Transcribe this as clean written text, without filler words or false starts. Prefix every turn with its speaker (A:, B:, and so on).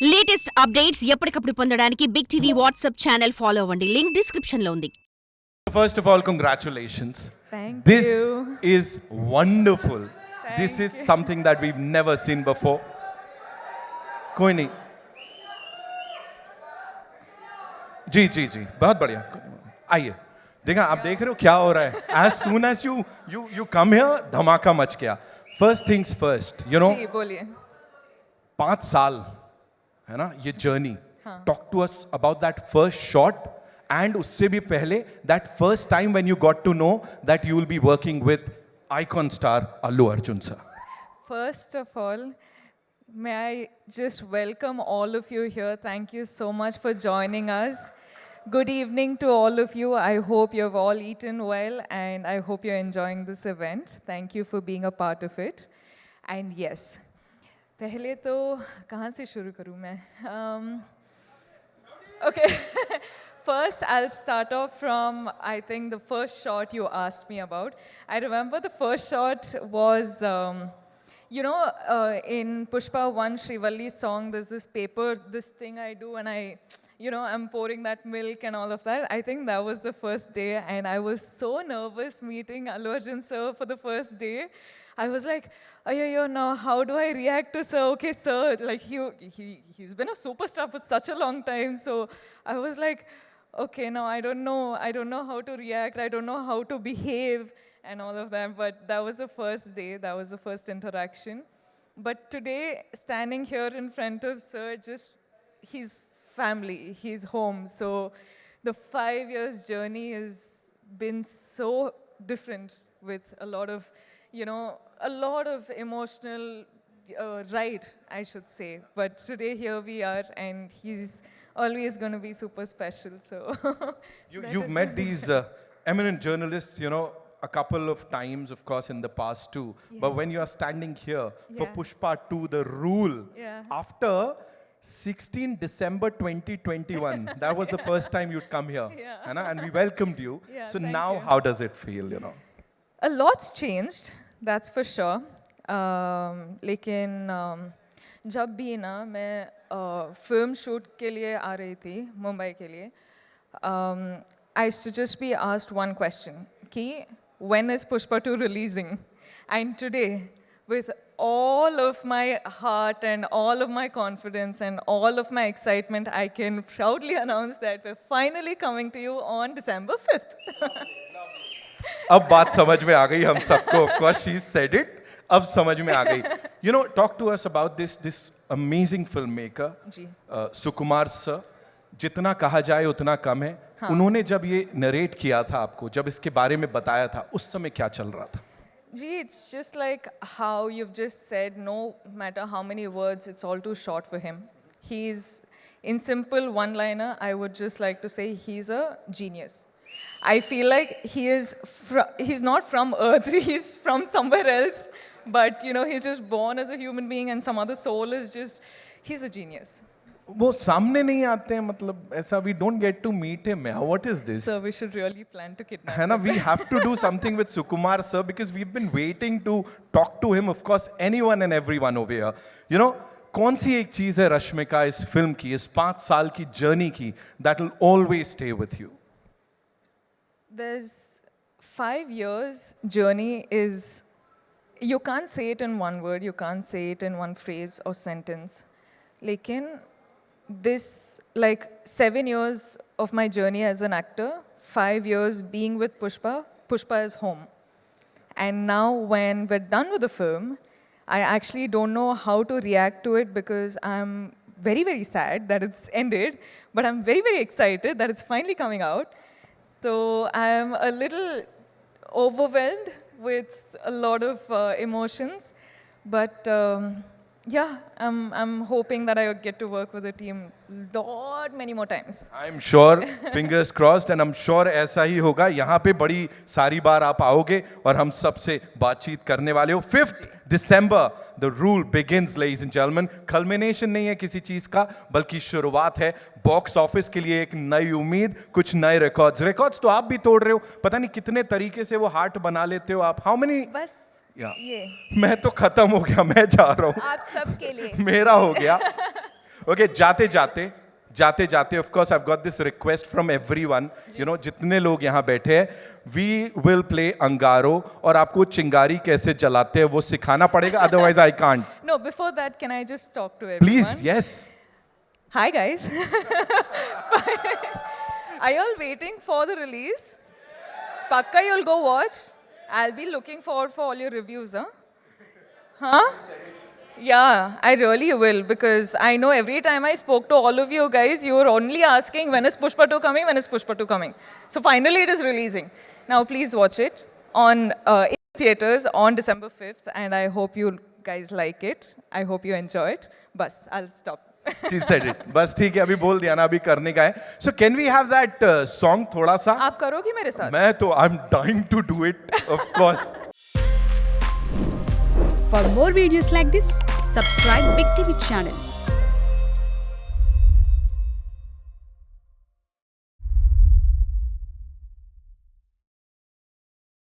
A: Latest updates ఎప్పటికప్పుడు పొందడానికి big TV WhatsApp channel follow అవ్వండి. లింక్ డిస్క్రిప్షన్ లో ఉంది.
B: First of all, congratulations.
C: Thank
B: This
C: you.
B: is wonderful. This
C: Thank
B: is
C: you.
B: something that we've never seen before. कोई नहीं. जी जी जी बहुत बढ़िया. आइए. देखा आप देख रहे हो क्या हो रहा है. As soon as you come here, धमाका मच गया. First things first, you know.
C: जी बोलिए.
B: 5 साल है ना ये journey. Talk to us about that first shot. And उससे भी पहले that first time when you got to know that you will be working with icon star Allu Arjun sir.
C: First of all, may I just welcome all of you here. Thank you so much for joining us. Good evening to all of you. I hope you have all eaten well and I hope you're enjoying this event. Thank you for being a part of it. And yes, पहले तो कहाँ से शुरू करूँ मैं? Okay. First, I'll start off from, I think, the first shot you asked me about. I remember the first shot was, in Pushpa 1, Srivalli's song, there's this paper, this thing I do, and I'm pouring that milk and all of that. I think that was the first day, and I was so nervous meeting Allu Arjun sir for the first day. I was like, yo, now how do I react to sir? Okay, sir, like he's been a superstar for such a long time, so I was like, okay, now I don't know how to react, I don't know how to behave and all of that, but that was the first day, that was the first interaction. But today, standing here in front of sir, just his family, his home, so the 5 years journey has been so different with a lot of emotional ride, I should say. But today here we are and he's always going to be super special. So
B: You've met these eminent journalists, a couple of times, of course, in the past too.
C: Yes.
B: But when you are standing here for
C: Yeah.
B: Pushpa 2, The Rule,
C: Yeah.
B: after 16 December 2021, that was the first time you'd come here.
C: Yeah.
B: है ना? And we welcomed you.
C: Yeah,
B: So
C: thank
B: now,
C: you.
B: how does it feel,
C: A lot's changed, that's for sure. लेकिन जब भी ना मैं film shoot के लिए आ रही थी मुंबई के लिए, I used to just be asked one question कि when is Pushpa 2 releasing? And today, with all of my heart and all of my confidence and all of my excitement, I can proudly announce that we're finally coming to you on December 5th.
B: अब बात समझ में आ गई हम सबको. Of course, she said it. अब समझ में आ गई. Talk to us about this amazing filmmaker,
C: ji.
B: Sukumar sir. जितना कहा जाए उतना कम है. उन्होंने जब ये नरेट किया था आपको, जब इसके बारे में बताया था, उस समय क्या चल रहा था?
C: Gee, it's just like how you've just said, no matter how many words, it's all too short for him. He's, in simple one-liner, I would just like to say he's a genius. I feel like he's not from Earth, he's from somewhere else, but he's just born as a human being and some other soul is just, he's a genius.
B: वो सामने नहीं आते हैं, मतलब ऐसा we don't get to meet him. What is this?
C: So we should really plan to kidnap
B: है ना,
C: him.
B: we have to do something with Sukumar sir because we've been waiting to talk to him. Of course, anyone and everyone over here. कौन सी एक चीज है रश्मिका इस film की, इस 5 साल की जर्नी की, that will always stay with you?
C: There's 5 years journey is, you can't say it in one word, you can't say it in one phrase or sentence. Lekin this, like 7 years of my journey as an actor, 5 years being with Pushpa is home. And now when we're done with the film, I actually don't know how to react to it because I'm very, very sad that it's ended, but I'm very, very excited that it's finally coming out. So I'm a little overwhelmed with a lot of emotions, but yeah, I'm hoping that I get to work with the team many more times.
B: I'm sure, fingers crossed, and I'm sure ऐसा ही होगा. यहाँ पे बड़ी सारी बार आप आओगे और हम सबसे बातचीत करने वाले हो. 5th December, the rule begins, ladies and gentlemen. Culmination नहीं है किसी चीज का, बल्कि शुरुआत है. बॉक्स ऑफिस के लिए एक नई उम्मीद, कुछ नए रिकॉर्ड्स तो आप भी तोड़ रहे हो. पता नहीं कितने तरीके से वो हार्ट बना लेते हो आप. How many?
C: बस
B: ये मैं तो खत्म हो गया, मैं जा रहा हूँ.
C: आप सबके लिए.
B: मेरा हो गया. ओके जाते जाते of course I got this request from everyone, you know, जितने लोग यहाँ बैठे हैं, वी विल प्ले अंगारो और आपको चिंगारी कैसे जलाते हैं वो सिखाना पड़ेगा, otherwise I can't.
C: No, before that, can I just talk to everyone?
B: Please, yes.
C: Hi guys. Are you all waiting for the release? Pakka you'll go watch. I'll be looking forward for all your reviews, huh? Huh? Yeah, I really will, because I know every time I spoke to all of you guys, you were only asking when is Pushpa 2 coming, when is Pushpa 2 coming. So finally it is releasing. Now please watch it on in theaters on December 5th, and I hope you guys like it. I hope you enjoy it. Bas, I'll stop.
B: She said it. बस ठीक है, अभी बोल दिया ना, अभी करने का है. So can we have that song थोड़ा सा?
C: आप करोगे मेरे साथ?
B: मैं तो I'm dying to do it, of course.
D: For more videos like this, subscribe Big TV channel.